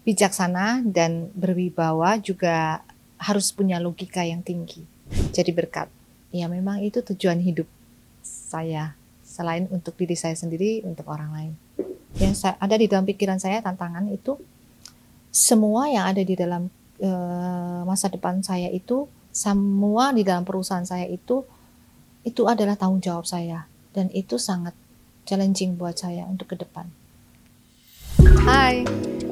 bijaksana dan berwibawa juga harus punya logika yang tinggi. Jadi berkat. Ya memang itu tujuan hidup saya. Selain untuk diri saya sendiri, untuk orang lain. Yang ada di dalam pikiran saya tantangan itu, semua yang ada di dalam masa depan saya itu, semua di dalam perusahaan saya itu adalah tanggung jawab saya. Dan itu sangat challenging buat saya untuk ke depan. Hai,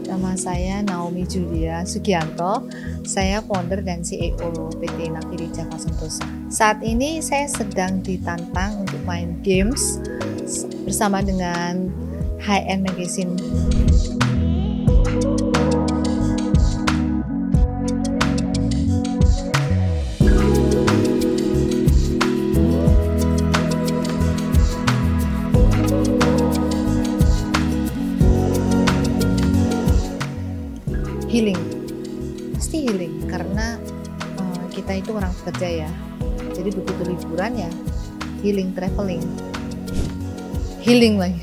nama saya Naomi Julia Sugianto. Saya founder dan CEO PT Nakiri Java Sentosa. Saat ini saya sedang ditantang untuk main games bersama dengan High End Magazine. Healing, pasti healing karena kita itu orang pekerja ya. Jadi begitu liburan ya healing, traveling, healing lagi,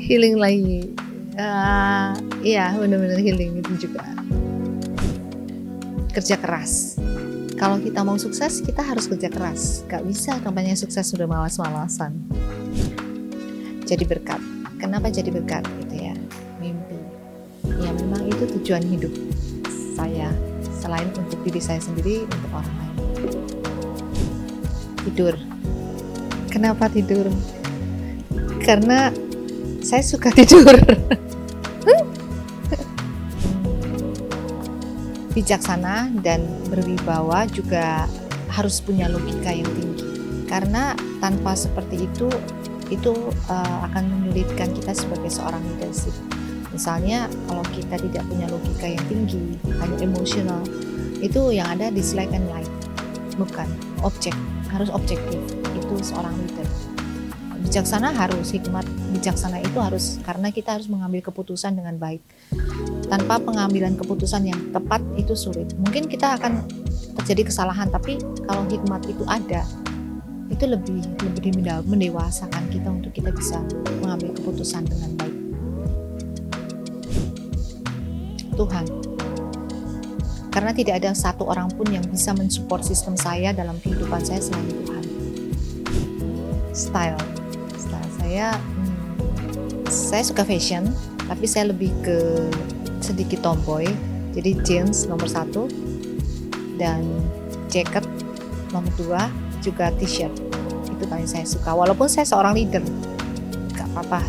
healing lagi. Iya benar-benar healing itu juga. Kerja keras. Kalau kita mau sukses kita harus kerja keras. Gak bisa kampanye sukses sudah malas-malasan. Jadi berkat. Kenapa jadi berkat gitu ya? Mimpi. Ya memang itu tujuan hidup saya. Selain untuk diri saya sendiri, untuk orang lain. Tidur. Kenapa tidur? Karena saya suka tidur. Bijaksana dan berwibawa juga harus punya logika yang tinggi. Karena tanpa seperti itu akan menyulitkan kita sebagai seorang leadership. Misalnya kalau kita tidak punya logika yang tinggi, hanya emosional, itu yang ada dislike and like, bukan objek, harus objektif. Itu seorang leader. Bijaksana harus, hikmat bijaksana itu harus, karena kita harus mengambil keputusan dengan baik. Tanpa pengambilan keputusan yang tepat itu sulit. Mungkin kita akan terjadi kesalahan, tapi kalau hikmat itu ada, itu lebih mendewasakan kita untuk kita bisa mengambil keputusan dengan baik. Tuhan, karena tidak ada satu orang pun yang bisa mensupport sistem saya dalam kehidupan saya selain Tuhan. Style saya suka fashion, tapi saya lebih ke sedikit tomboy. Jadi jeans nomor 1 dan jacket nomor 2, juga t-shirt. Itu paling saya suka. Walaupun saya seorang leader, gak apa-apa.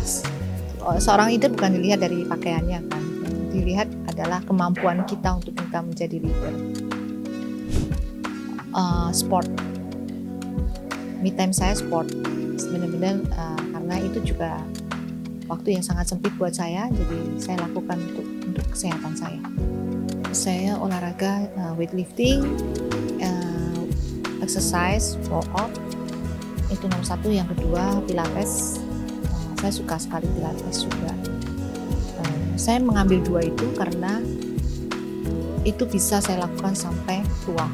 Seorang leader bukan dilihat dari pakaiannya kan, yang dilihat adalah kemampuan kita untuk kita menjadi leader. Sport, me time saya sport, benar-benar karena itu juga waktu yang sangat sempit buat saya, jadi saya lakukan untuk kesehatan saya. Saya olahraga, weightlifting, exercise, workout, itu nomor 1. Yang kedua pilates, saya suka sekali pilates juga. Saya mengambil 2 itu karena itu bisa saya lakukan sampai tua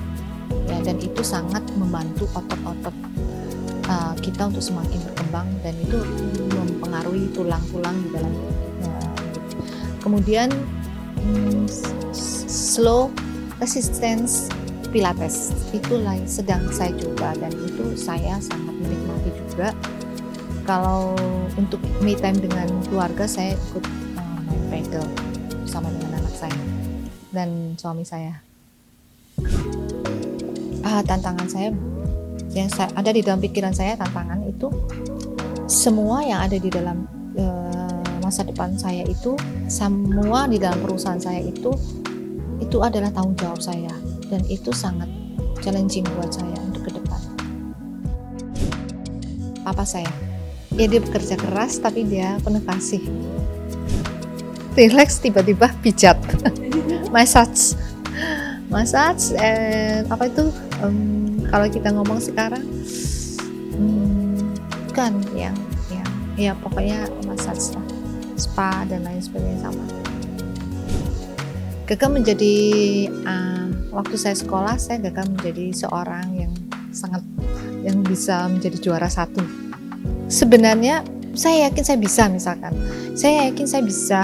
ya, dan itu sangat membantu otot-otot kita untuk semakin berkembang, dan itu mempengaruhi tulang-tulang di dalam kemudian slow resistance pilates itulah yang sedang saya coba, dan itu saya sangat menikmati juga. Kalau untuk me time dengan keluarga, saya ikut main pedal bersama dengan anak saya dan suami saya. Tantangan saya yang ada di dalam pikiran saya, tantangan itu semua yang ada di dalam masa depan saya itu, semua di dalam perusahaan saya itu adalah tanggung jawab saya, dan itu sangat challenging buat saya untuk ke depan. Papa saya, ya dia bekerja keras tapi dia penuh kasih. Relax tiba-tiba pijat, massage, apa itu? Kalau kita ngomong sekarang, bukan yang ya pokoknya massage lah, spa dan lain sebagainya sama. Gagal menjadi waktu saya sekolah, saya gagal menjadi seorang yang bisa menjadi juara 1. Sebenarnya saya yakin saya bisa, misalkan saya yakin saya bisa,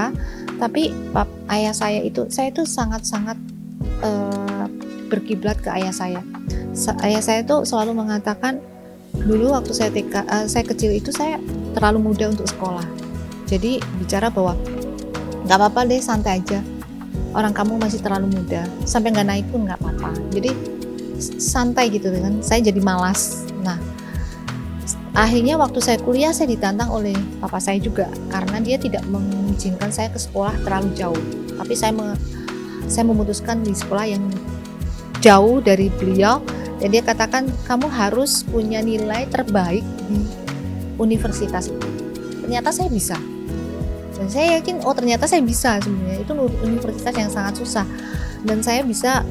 tapi ayah saya itu sangat-sangat berkiblat ke ayah saya. Ayah saya tuh selalu mengatakan, dulu waktu saya kecil itu saya terlalu muda untuk sekolah. Jadi bicara bahwa nggak apa-apa deh, santai aja, orang kamu masih terlalu muda, sampai nggak naik pun nggak apa-apa. Jadi santai gitu kan, saya jadi malas. Nah, akhirnya waktu saya kuliah saya ditantang oleh papa saya juga, karena dia tidak mengizinkan saya ke sekolah terlalu jauh. Tapi saya memutuskan di sekolah yang jauh dari beliau, dan dia katakan kamu harus punya nilai terbaik di universitas itu. Ternyata saya bisa, dan saya yakin ternyata saya bisa. Sebenarnya itu universitas yang sangat susah, dan saya bisa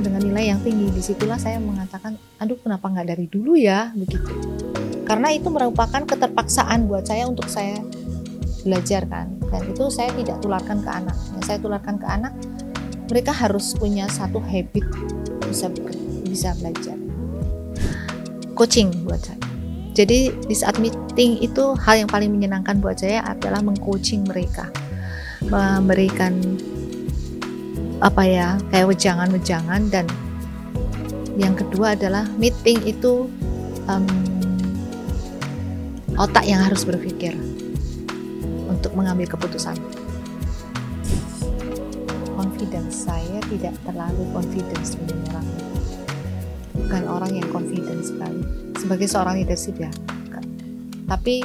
dengan nilai yang tinggi. Disitulah saya mengatakan, aduh kenapa nggak dari dulu ya, begitu. Karena itu merupakan keterpaksaan buat saya untuk saya belajar kan, dan itu saya tidak tularkan ke anak. Yang saya tularkan ke anak, mereka harus punya satu habit bisa belajar. Coaching buat saya. Jadi di saat meeting itu hal yang paling menyenangkan buat saya adalah mengcoaching mereka, memberikan kayak wejangan-wejangan. Dan yang kedua adalah meeting itu otak yang harus berpikir untuk mengambil keputusan. Confidence, saya tidak terlalu confidence dengan orang, bukan orang yang confident sekali sebagai seorang leadership ya. Tapi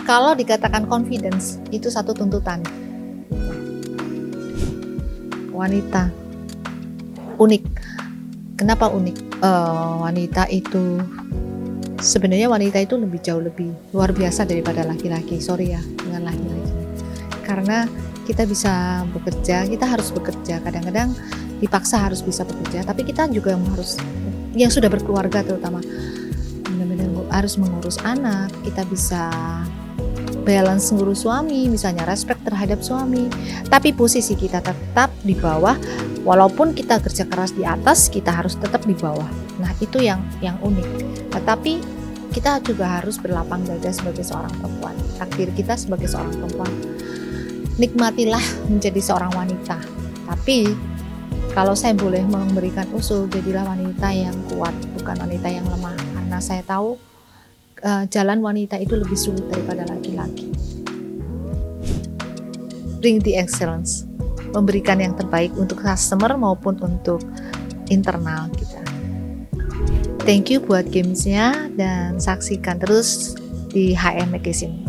kalau dikatakan confidence itu satu tuntutan. Wanita unik. Kenapa unik? Wanita itu jauh lebih luar biasa daripada laki-laki. Sorry ya dengan laki-laki, karena kita bisa bekerja, kita harus bekerja, kadang-kadang dipaksa harus bisa bekerja, tapi kita juga harus, yang sudah berkeluarga terutama, benar-benar harus mengurus anak. Kita bisa balance ngurus suami, misalnya respect terhadap suami, tapi posisi kita tetap di bawah. Walaupun kita kerja keras di atas, kita harus tetap di bawah. Nah, itu yang unik. Tetapi kita juga harus berlapang dada sebagai seorang perempuan. Takdir kita sebagai seorang perempuan, nikmatilah menjadi seorang wanita. Tapi kalau saya boleh memberikan usul, jadilah wanita yang kuat, bukan wanita yang lemah. Karena saya tahu jalan wanita itu lebih sulit daripada laki-laki. Bring the excellence, memberikan yang terbaik untuk customer maupun untuk internal kita. Thank you buat gamesnya, dan saksikan terus di HM Magazine.